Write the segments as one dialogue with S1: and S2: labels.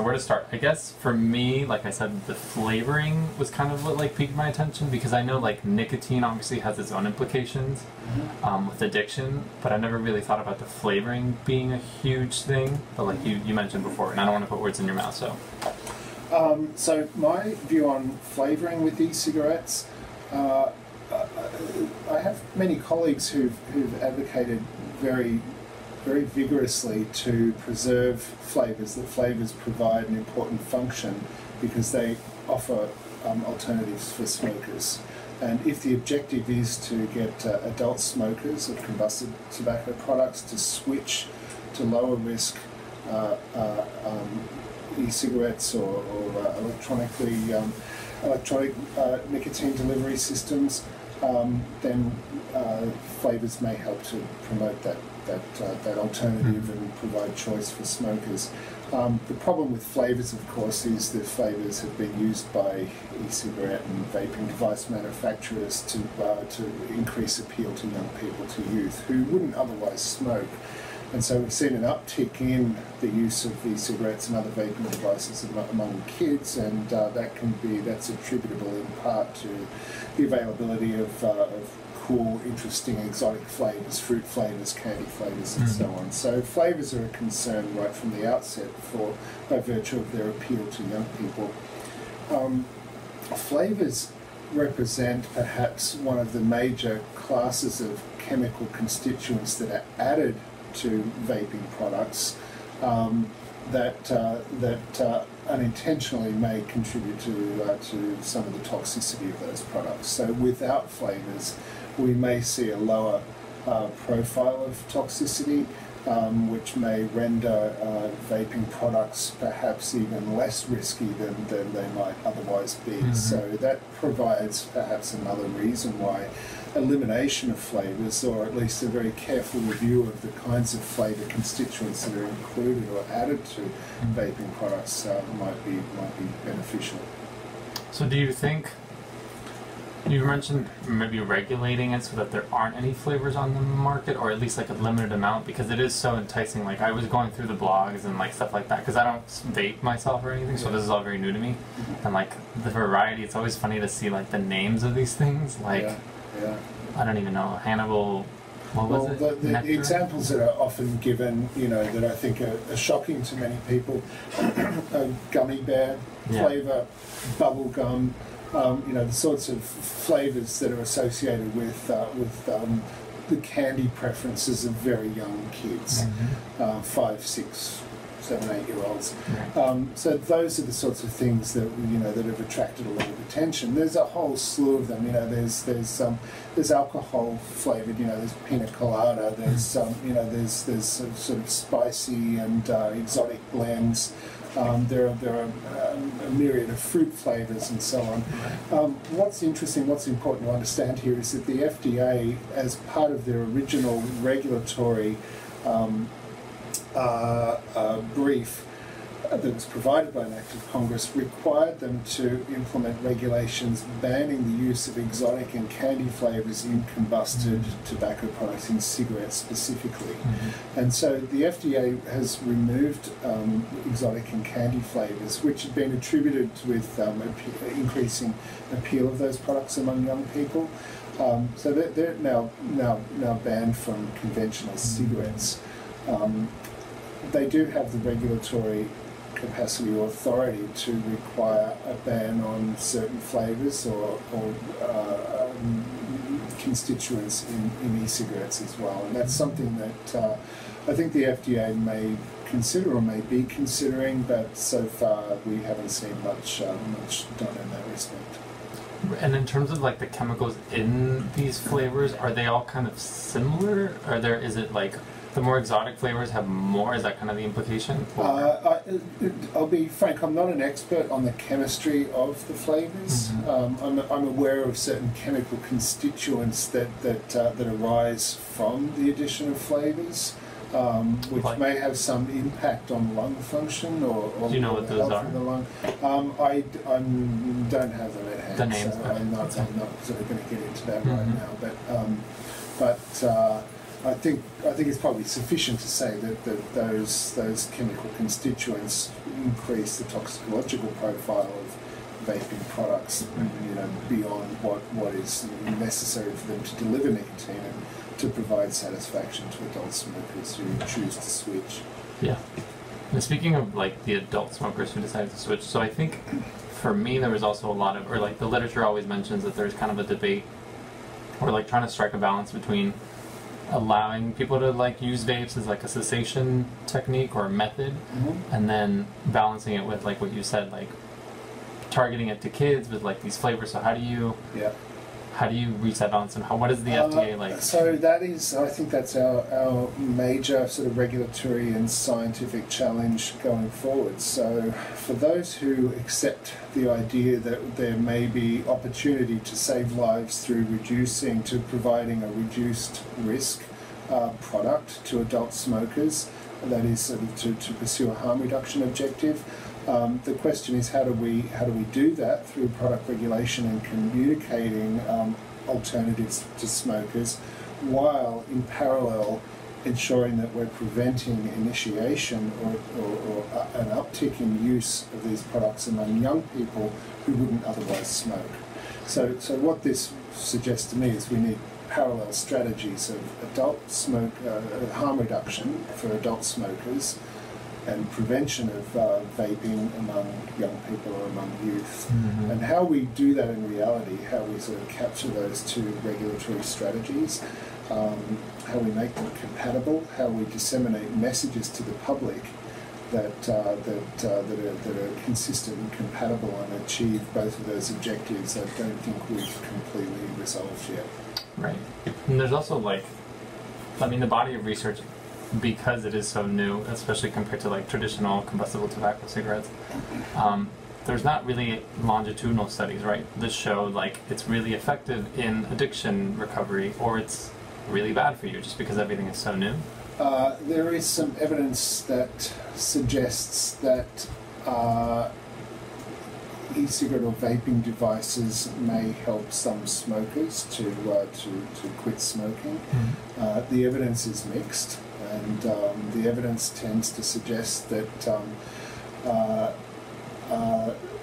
S1: where to start? I guess for me, like I said, the flavoring was kind of what like piqued my attention, because I know like nicotine obviously has its own implications with addiction, but I never really thought about the flavoring being a huge thing. But like you mentioned before, and I don't want to put words in your mouth, so.
S2: So my view on flavouring with e-cigarettes, I have many colleagues who've advocated very vigorously to preserve flavours. That flavours provide an important function because they offer alternatives for smokers. And if the objective is to get adult smokers of combusted tobacco products to switch to lower risk e-cigarettes or electronic nicotine delivery systems, then flavours may help to promote that alternative and provide choice for smokers. The problem with flavours, of course, is that flavours have been used by e-cigarette and vaping device manufacturers to increase appeal to young people, to youth, who wouldn't otherwise smoke. And so we've seen an uptick in the use of e-cigarettes and other vaping devices among kids, and that's attributable in part to the availability of cool, interesting, exotic flavours, fruit flavours, candy flavours, and so on. So flavours are a concern right from the outset by virtue of their appeal to young people. Flavours represent perhaps one of the major classes of chemical constituents that are added to vaping products that unintentionally may contribute to some of the toxicity of those products. So without flavours, we may see a lower profile of toxicity, which may render vaping products perhaps even less risky than they might otherwise be. So that provides perhaps another reason why elimination of flavours, or at least a very careful review of the kinds of flavour constituents that are included or added to vaping products might be beneficial.
S1: So do you think, you mentioned maybe regulating it so that there aren't any flavors on the market, or at least like a limited amount, because it is so enticing. Like I was going through the blogs and like stuff like that, because I don't vape myself or anything, so this is all very new to me. And like the variety, it's always funny to see like the names of these things, like I don't even know, Hannibal, what was it?
S2: The examples that are often given, that I think are shocking to many people, gummy bear flavour, bubble gum, the sorts of flavours that are associated with the candy preferences of very young kids, 5, 6, 7, 8-year-olds. So those are the sorts of things that that have attracted a lot of attention. There's a whole slew of them. There's alcohol flavored. There's pina colada. There's there's sort of spicy and exotic blends. There are a myriad of fruit flavors and so on. What's interesting, what's important to understand here is that the FDA, as part of their original regulatory brief that was provided by an act of Congress, required them to implement regulations banning the use of exotic and candy flavours in combusted tobacco products, in cigarettes specifically. And so the FDA has removed exotic and candy flavours, which had been attributed with increasing appeal of those products among young people. So they're now banned from conventional cigarettes. They do have the regulatory capacity or authority to require a ban on certain flavours or constituents in e-cigarettes as well, and that's something that I think the FDA may consider or may be considering, but so far we haven't seen much done in that respect.
S1: And in terms of like the chemicals in these flavors, are they all kind of similar? Is it like the more exotic flavors have more? Is that kind of the implication?
S2: I'll be frank, I'm not an expert on the chemistry of the flavors. I'm aware of certain chemical constituents that arise from the addition of flavors, which may have some impact on lung function or
S1: do you know what those are?
S2: Of the lung. I don't have them at hand,
S1: the names,
S2: so I'm not sort of going to get into that right now. I think it's probably sufficient to say that those chemical constituents increase the toxicological profile of vaping products, beyond what is necessary for them to deliver nicotine and to provide satisfaction to adult smokers who choose to switch.
S1: Yeah. And speaking of like the adult smokers who decided to switch, so I think for me there was also a lot of, or like the literature always mentions that there's kind of a debate, or like trying to strike a balance between allowing people to like use vapes as like a cessation technique or a method, and then balancing it with like what you said, like targeting it to kids with like these flavors. So how do you reach that balance, and what is the FDA like?
S2: So I think that's our major sort of regulatory and scientific challenge going forward. So for those who accept the idea that there may be opportunity to save lives through providing a reduced risk product to adult smokers, that is sort of to pursue a harm reduction objective. The question is, how do we do that through product regulation and communicating alternatives to smokers, while in parallel ensuring that we're preventing initiation or an uptick in use of these products among young people who wouldn't otherwise smoke. So what this suggests to me is we need parallel strategies of harm reduction for adult smokers and prevention of vaping among young people or among youth. And how we do that in reality, how we sort of capture those two regulatory strategies, how we make them compatible, how we disseminate messages to the public that are consistent and compatible and achieve both of those objectives, I don't think we've completely resolved yet.
S1: Right. And there's also the body of research, because it is so new, especially compared to like traditional combustible tobacco cigarettes, there's not really longitudinal studies, right? That show like it's really effective in addiction recovery, or it's really bad for you, just because everything is so new.
S2: There is some evidence that suggests that e-cigarette or vaping devices may help some smokers to quit smoking. The evidence is mixed, and the evidence tends to suggest that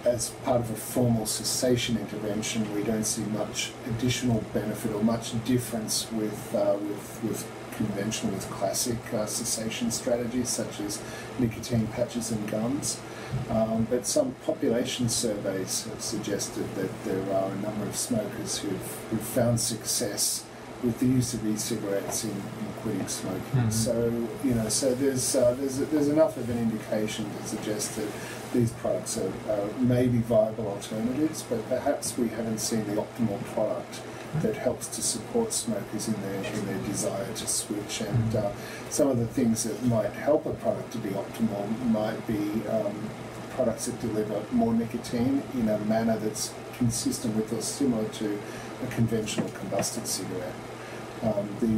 S2: as part of a formal cessation intervention, we don't see much additional benefit or much difference with conventional, with classic cessation strategies such as nicotine patches and gums. But some population surveys have suggested that there are a number of smokers who've found success with the use of e-cigarettes in quitting smoking. So there's enough of an indication to suggest that these products are maybe viable alternatives, but perhaps we haven't seen the optimal product that helps to support smokers in their desire to switch. And some of the things that might help a product to be optimal might be products that deliver more nicotine in a manner that's consistent with or similar to a conventional combusted cigarette.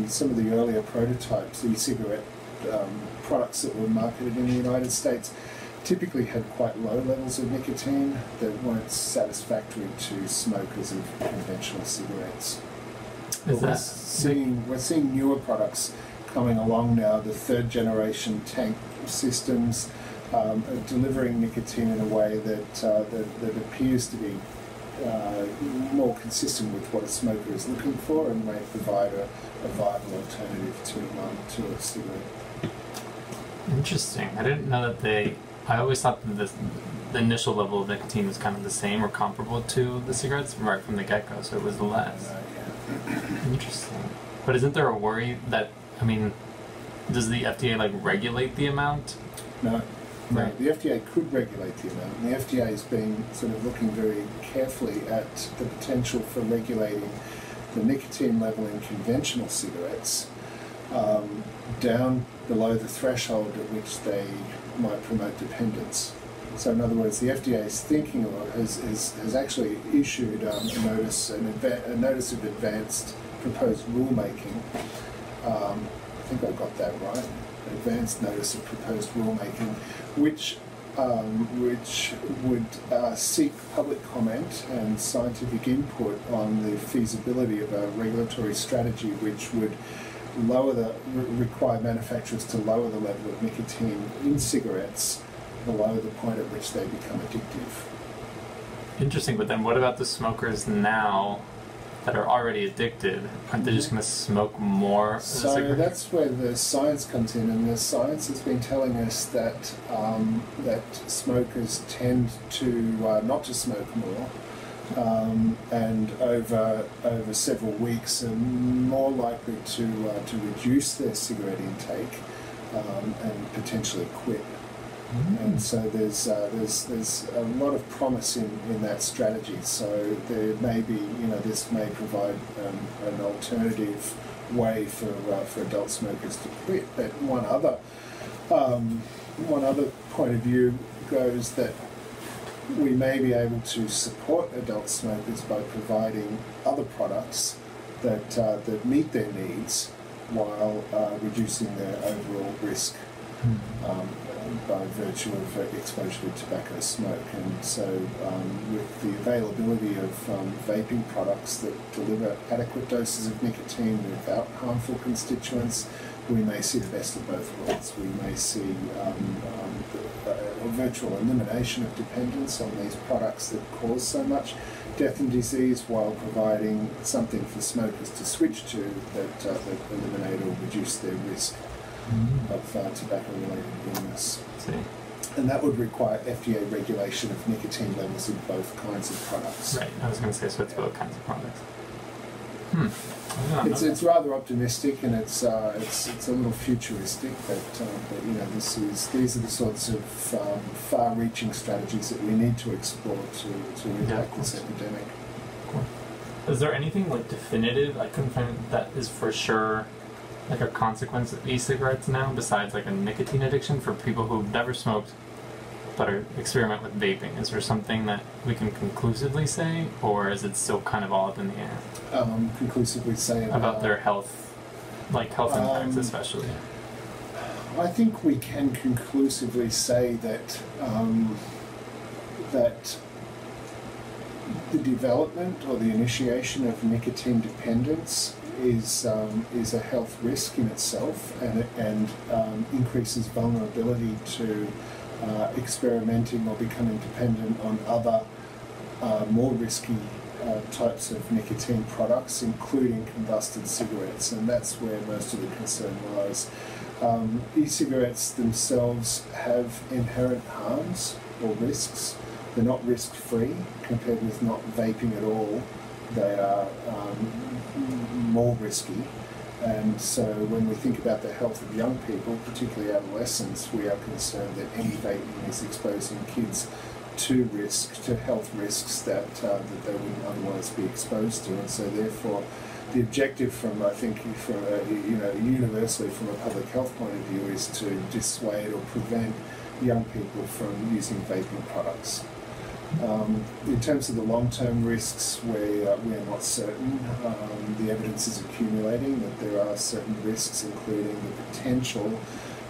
S2: Some of the earlier prototypes, e-cigarette products that were marketed in the United States, typically had quite low levels of nicotine that weren't satisfactory to smokers of conventional cigarettes. We're seeing newer products coming along now, the third generation tank systems, delivering nicotine in a way that appears to be more consistent with what a smoker is looking for, and may provide a viable alternative to a cigarette.
S1: Interesting. I didn't know that I always thought that the initial level of nicotine was kind of the same or comparable to the cigarettes right from the get-go, so it was less. Interesting. But isn't there a worry that, does the FDA regulate the amount?
S2: No.
S1: Right.
S2: The FDA could regulate the amount, and the FDA has been sort of looking very carefully at the potential for regulating the nicotine level in conventional cigarettes down below the threshold at which they might promote dependence. So in other words, the FDA is thinking, or has actually issued a notice of advanced proposed rulemaking. I think I got that right. Advanced notice of proposed rulemaking, which would seek public comment and scientific input on the feasibility of a regulatory strategy which would require manufacturers to lower the level of nicotine in cigarettes below the point at which they become addictive.
S1: Interesting, but then what about the smokers now that are already addicted? Aren't they just going to smoke more?
S2: So that's where the science comes in, and the science has been telling us that that smokers tend to not to smoke more, and over several weeks are more likely to reduce their cigarette intake and potentially quit. And so there's a lot of promise in that strategy. So there may be, this may provide an alternative way for adult smokers to quit. But one other point of view goes that we may be able to support adult smokers by providing other products that meet their needs while reducing their overall risk. By virtue of exposure to tobacco smoke. And so with the availability of vaping products that deliver adequate doses of nicotine without harmful constituents, we may see the best of both worlds. We may see a virtual elimination of dependence on these products that cause so much death and disease, while providing something for smokers to switch to that eliminate or reduce their risk of tobacco-related illness. And that would require FDA regulation of nicotine levels in both kinds of products. Right,
S1: I was going to say, so it's both kinds of products.
S2: It's rather optimistic, and it's a little futuristic, but these are the sorts of far-reaching strategies that we need to explore to impact this epidemic.
S1: Cool. Is there anything like definitive? I couldn't find that is for sure like a consequence of e-cigarettes now, besides like a nicotine addiction for people who've never smoked but are experiment with vaping? Is there something that we can conclusively say, or is it still kind of all up in the air?
S2: Conclusively say
S1: about their health, like health impacts especially.
S2: I think we can conclusively say that that the development or the initiation of nicotine dependence is a health risk in itself, and increases vulnerability to experimenting or becoming dependent on other more risky types of nicotine products, including combusted cigarettes, and that's where most of the concern lies. E-cigarettes themselves have inherent harms or risks. They're not risk-free compared with not vaping at all. They are more risky, and so when we think about the health of young people, particularly adolescents, we are concerned that any vaping is exposing kids to health risks that they wouldn't otherwise be exposed to, and so therefore the objective from, I think, universally from a public health point of view is to dissuade or prevent young people from using vaping products. In terms of the long-term risks, we're not certain. The evidence is accumulating that there are certain risks, including the potential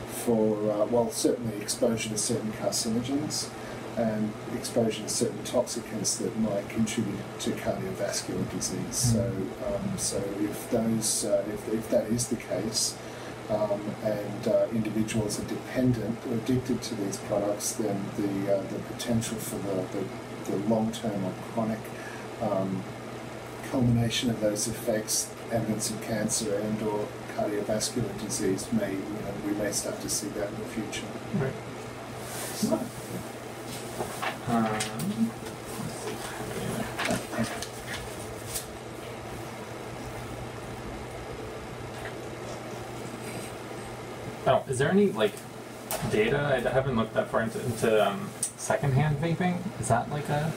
S2: for, certainly exposure to certain carcinogens and exposure to certain toxicants that might contribute to cardiovascular disease. So if that is the case, and individuals are dependent or addicted to these products, then the potential for the long-term or chronic culmination of those effects, evidence of cancer and or cardiovascular disease, we may start to see that in the future.
S1: Right. So, is there any data? I haven't looked that far into secondhand vaping. Is that like a?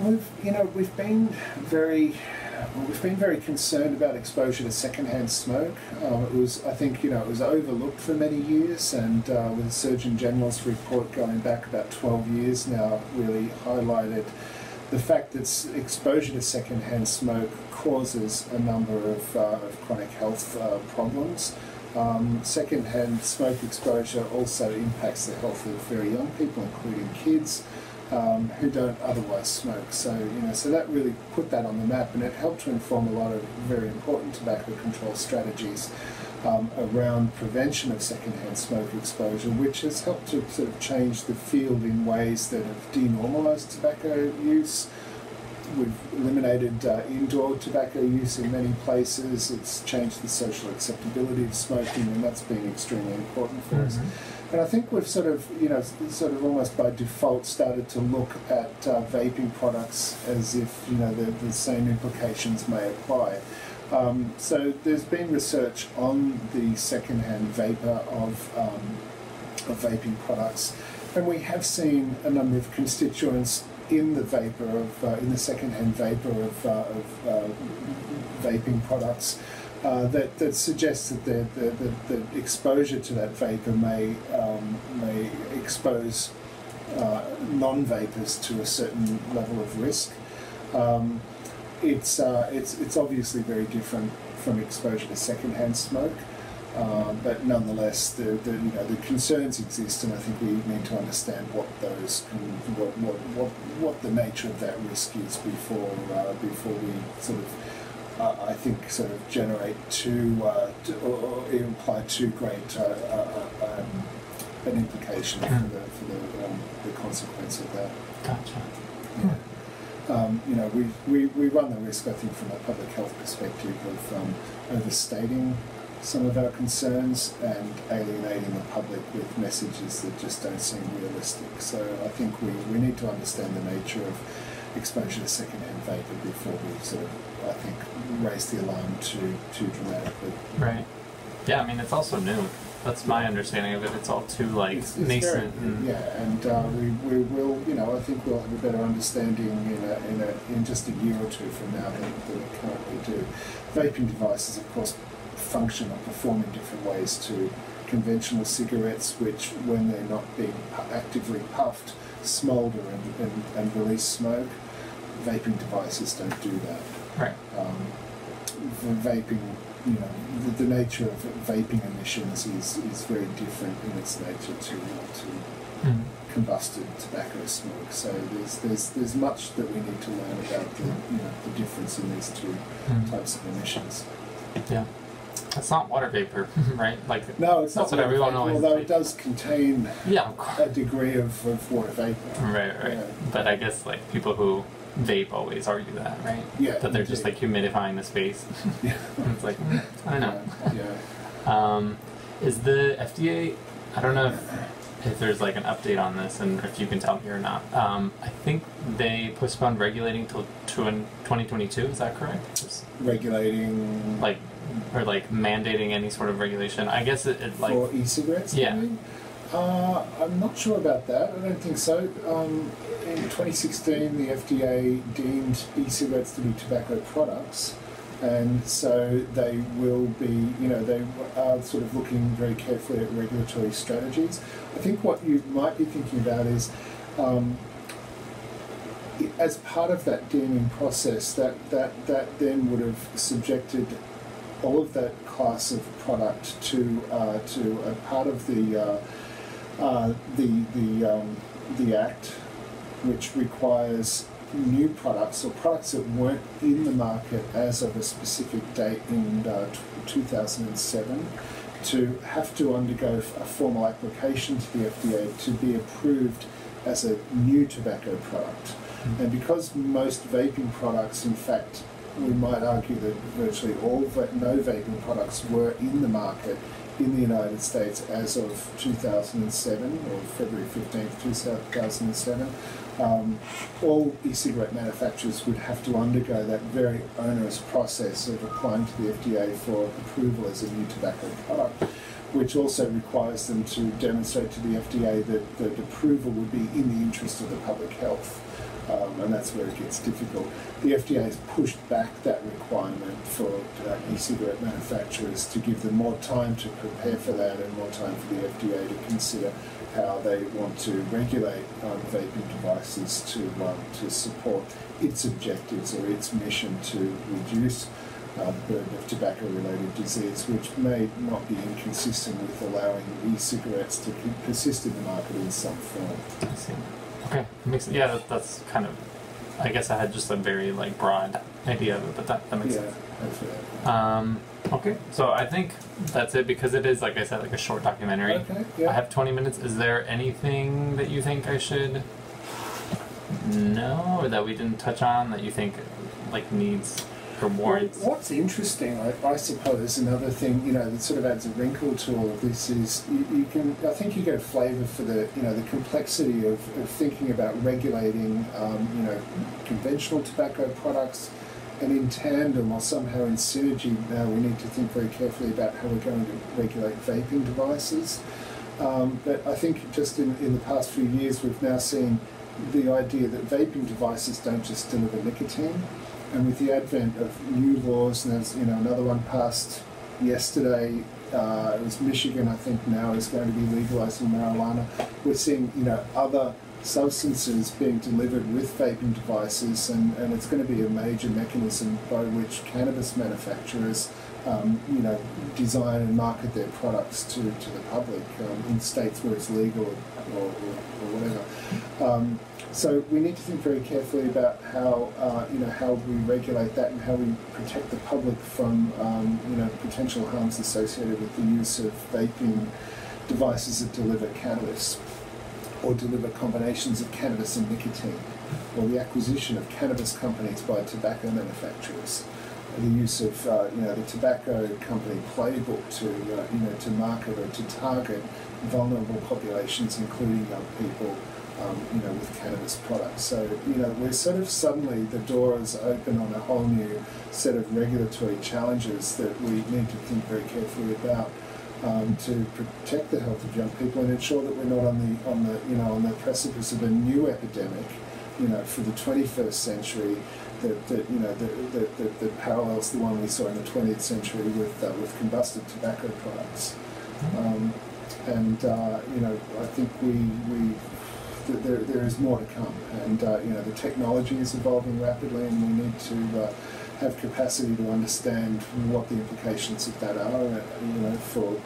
S2: We've been very concerned about exposure to secondhand smoke. It was overlooked for many years, and with the Surgeon General's report going back about 12 years now, really highlighted the fact that exposure to secondhand smoke causes a number of chronic health problems. Secondhand smoke exposure also impacts the health of very young people, including kids. who don't otherwise smoke. So, so that really put that on the map, and it helped to inform a lot of very important tobacco control strategies around prevention of secondhand smoke exposure, which has helped to sort of change the field in ways that have denormalised tobacco use. We've eliminated indoor tobacco use in many places. It's changed the social acceptability of smoking, and that's been extremely important for us. And I think we've sort of almost by default started to look at vaping products as if, the same implications may apply. So there's been research on the secondhand vapor of vaping products, and we have seen a number of constituents in the vapor of in the secondhand vapor of vaping products that suggests that the exposure to that vapor may expose non-vapors to a certain level of risk. It's obviously very different from exposure to secondhand smoke. But nonetheless, the concerns exist, and I think we need to understand what the nature of that risk is before we sort of I think sort of generate or imply too great an implication for the consequence of that.
S1: Gotcha.
S2: Yeah. We run the risk, I think, from a public health perspective of overstating some of our concerns and alienating the public with messages that just don't seem realistic. So I think we need to understand the nature of exposure to secondhand vapor before we sort of, I think, raise the alarm too dramatically.
S1: Right. Yeah, I mean, it's also new. That's my understanding of it. It's all too it's nascent.
S2: We will, I think we'll have a better understanding in just a year or two from now than we currently do. Vaping devices, of course, function or perform in different ways to conventional cigarettes, which, when they're not being actively puffed, smoulder and release smoke. Vaping devices don't do that.
S1: Right.
S2: Vaping, the nature of vaping emissions is very different in its nature to combusted tobacco smoke. So there's much that we need to learn about the difference in these two types of emissions.
S1: Yeah. It's not water vapor, right?
S2: No, it's
S1: that's
S2: not
S1: what everyone always.
S2: Although it does contain
S1: a
S2: degree of water vapor.
S1: Right.
S2: Yeah.
S1: But I guess people who vape always argue that, right?
S2: Yeah.
S1: That they're just humidifying the space.
S2: Yeah.
S1: It's I don't know.
S2: Yeah.
S1: Is the FDA? I don't know if there's an update on this, and if you can tell me or not. I think they postponed regulating till 2022. Is that correct?
S2: Regulating.
S1: Or mandating any sort of regulation. I guess it
S2: for e-cigarettes.
S1: Yeah.
S2: I'm not sure about that. I don't think so. In 2016, the FDA deemed e-cigarettes to be tobacco products, and so they will be. They are sort of looking very carefully at regulatory strategies. I think what you might be thinking about is. As part of that deeming process, that then would have subjected all of that class of product to a part of the Act, which requires new products or products that weren't in the market as of a specific date in 2007 to have to undergo a formal application to the FDA to be approved as a new tobacco product. And because most vaping products, in fact, we might argue that virtually all no vaping products were in the market in the United States as of 2007, or February 15th, 2007. All e-cigarette manufacturers would have to undergo that very onerous process of applying to the FDA for approval as a new tobacco product, which also requires them to demonstrate to the FDA that approval would be in the interest of the public health. And that's where it gets difficult. The FDA has pushed back that requirement for e-cigarette manufacturers to give them more time to prepare for that and more time for the FDA to consider how they want to regulate vaping devices to support its objectives or its mission to reduce the burden of tobacco-related disease, which may not be inconsistent with allowing e-cigarettes to persist in the market in some form.
S1: I see. Okay, yeah, that's kind of. I guess I had just a very like broad idea of it, but that makes sense. Okay, so I think that's it because it is, like I said, like a short documentary.
S2: Okay, yeah.
S1: I have 20 minutes. Is there anything that you think I should know or that we didn't touch on that you think like needs or warrants?
S2: Well, what's interesting, I suppose, another thing, you know, that sort of adds a wrinkle to all of this is you can, I think you get a flavour for the, you know, the complexity of thinking about regulating, you know, conventional tobacco products, and in tandem or somehow in synergy now we need to think very carefully about how we're going to regulate vaping devices. But I think just in the past few years we've now seen the idea that vaping devices don't just deliver nicotine. And with the advent of new laws, and there's, you know, another one passed yesterday, it was Michigan, I think now is going to be legalising marijuana. We're seeing, you know, other substances being delivered with vaping devices, and it's going to be a major mechanism by which cannabis manufacturers, you know, design and market their products to the public in states where it's legal or whatever. So we need to think very carefully about how, you know, how we regulate that and how we protect the public from, you know, potential harms associated with the use of vaping devices that deliver cannabis, or deliver combinations of cannabis and nicotine, or the acquisition of cannabis companies by tobacco manufacturers, the use of you know, the tobacco company playbook to you know, to market or to target vulnerable populations, including young people, you know, with cannabis products. So, you know, we're sort of suddenly the door is open on a whole new set of regulatory challenges that we need to think very carefully about. To protect the health of young people and ensure that we're not on the precipice of a new epidemic, you know, for the 21st century that you know that parallels the one we saw in the 20th century with combusted tobacco products. You know, I think there is more to come, and you know, the technology is evolving rapidly, and we need to have capacity to understand what the implications of that are, you know, for,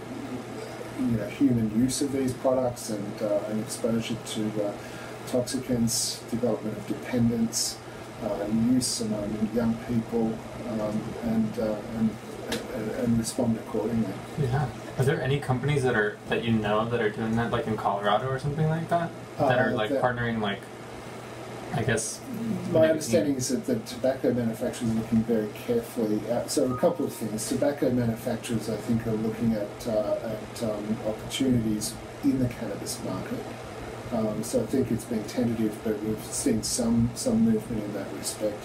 S2: you know, human use of these products and exposure to toxicants, development of dependence, use among young people, and respond accordingly.
S1: Yeah. Are there any companies that you know that are doing that, like in Colorado or something like that, that are like partnering, like, I guess.
S2: My understanding is that the tobacco manufacturers are looking very carefully at, so a couple of things. Tobacco manufacturers, I think, are looking at opportunities in the cannabis market. So I think it's been tentative, but we've seen some movement in that respect.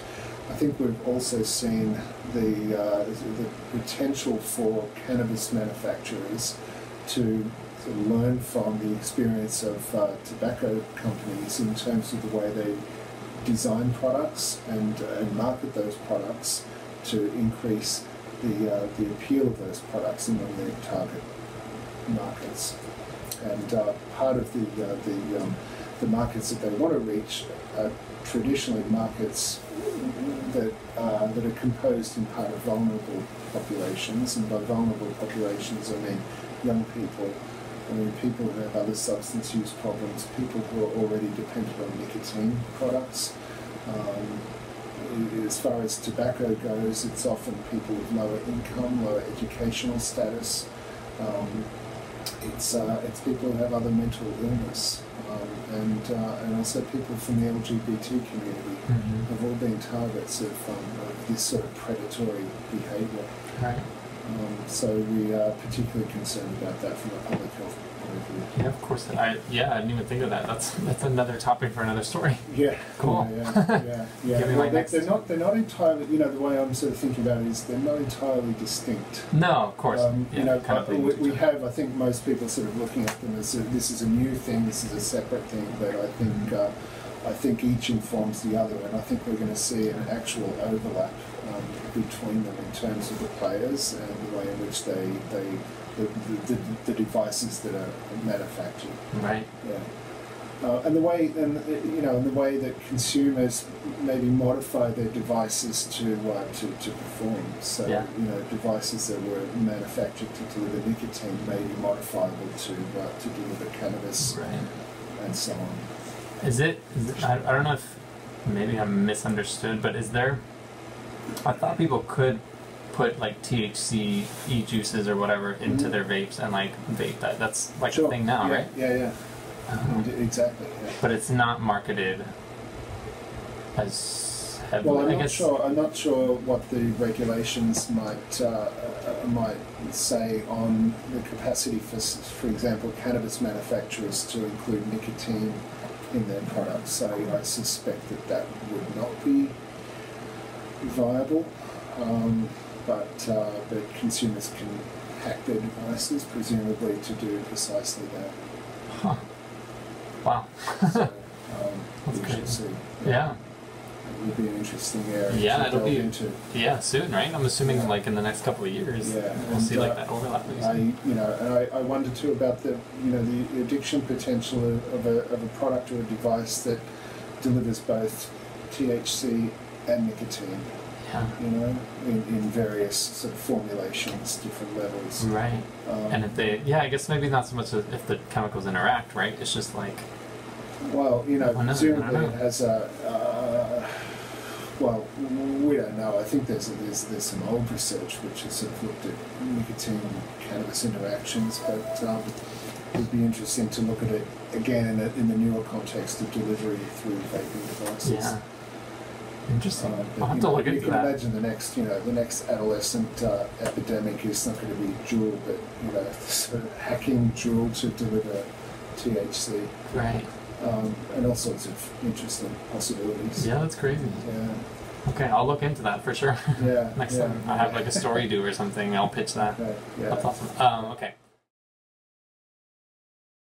S2: I think we've also seen the potential for cannabis manufacturers to learn from the experience of tobacco companies in terms of the way they design products and market those products to increase the appeal of those products among their target markets. And part of the markets that they want to reach are traditionally markets that are composed in part of vulnerable populations, and by vulnerable populations I mean young people. I mean, people who have other substance use problems, people who are already dependent on nicotine products. As far as tobacco goes, it's often people with lower income, lower educational status. It's people who have other mental illness, and also people from the LGBT community have all been targets of this sort of predatory behaviour.
S1: Right.
S2: So we are particularly concerned about that from a public health point of view.
S1: Yeah, of course. I didn't even think of that. That's another topic for another story.
S2: Yeah.
S1: Cool.
S2: Yeah.
S1: Give me
S2: Well,
S1: my
S2: they're not entirely. You know, the way I'm sort of thinking about it is they're not entirely distinct.
S1: No, of course.
S2: You know, we have. I think most people sort of looking at them as this is a new thing. This is a separate thing. But I think each informs the other, and I think we're going to see an actual overlap between them in terms of the players and the way in which the devices that are manufactured.
S1: Right.
S2: Yeah. And the way that consumers maybe modify their devices to perform. So
S1: Yeah.
S2: you know, devices that were manufactured to deliver nicotine may be modifiable to deliver cannabis,
S1: Right.
S2: and so on.
S1: I don't know if maybe I'm misunderstood, but is there? I thought people could put like THC e-juices or whatever into their vapes and like vape that. That's like a thing now, right?
S2: Yeah. Exactly. Yeah.
S1: But it's not marketed as heavily.
S2: Well,
S1: I guess.
S2: I'm not sure what the regulations might say on the capacity for example, cannabis manufacturers to include nicotine in their products. So I suspect that would not be viable. But consumers can hack their devices, presumably to do precisely that.
S1: Huh. Wow.
S2: So
S1: That's
S2: we
S1: great.
S2: should see.
S1: Yeah.
S2: It would be an interesting area
S1: Yeah,
S2: to
S1: it'll
S2: delve
S1: be
S2: into.
S1: Soon, right? I'm assuming like in the next couple of years,
S2: Yeah,
S1: we'll see like that overlap.
S2: I wonder too about the addiction potential of a product or a device that delivers both THC and nicotine.
S1: Yeah.
S2: In various sort of formulations, different levels.
S1: Right. And if they, I guess maybe not so much if the chemicals interact, right? It's just like.
S2: Well, presumably
S1: know.
S2: it has a. Well, we don't know. I think there's some old research which has sort of looked at nicotine and cannabis interactions, but it would be interesting to look at it again in the newer context of delivery through vaping devices.
S1: Yeah. Interesting.
S2: But,
S1: I'll have to look
S2: you
S1: into
S2: can
S1: that.
S2: imagine the next adolescent epidemic is not going to be Juul, but sort of hacking Juul to deliver THC.
S1: Right.
S2: And all sorts of interesting possibilities.
S1: Yeah, that's crazy.
S2: Yeah.
S1: Okay, I'll look into that for sure.
S2: Yeah.
S1: Next time I have like a story due or something, I'll pitch that.
S2: Okay. Yeah.
S1: That's awesome. Okay.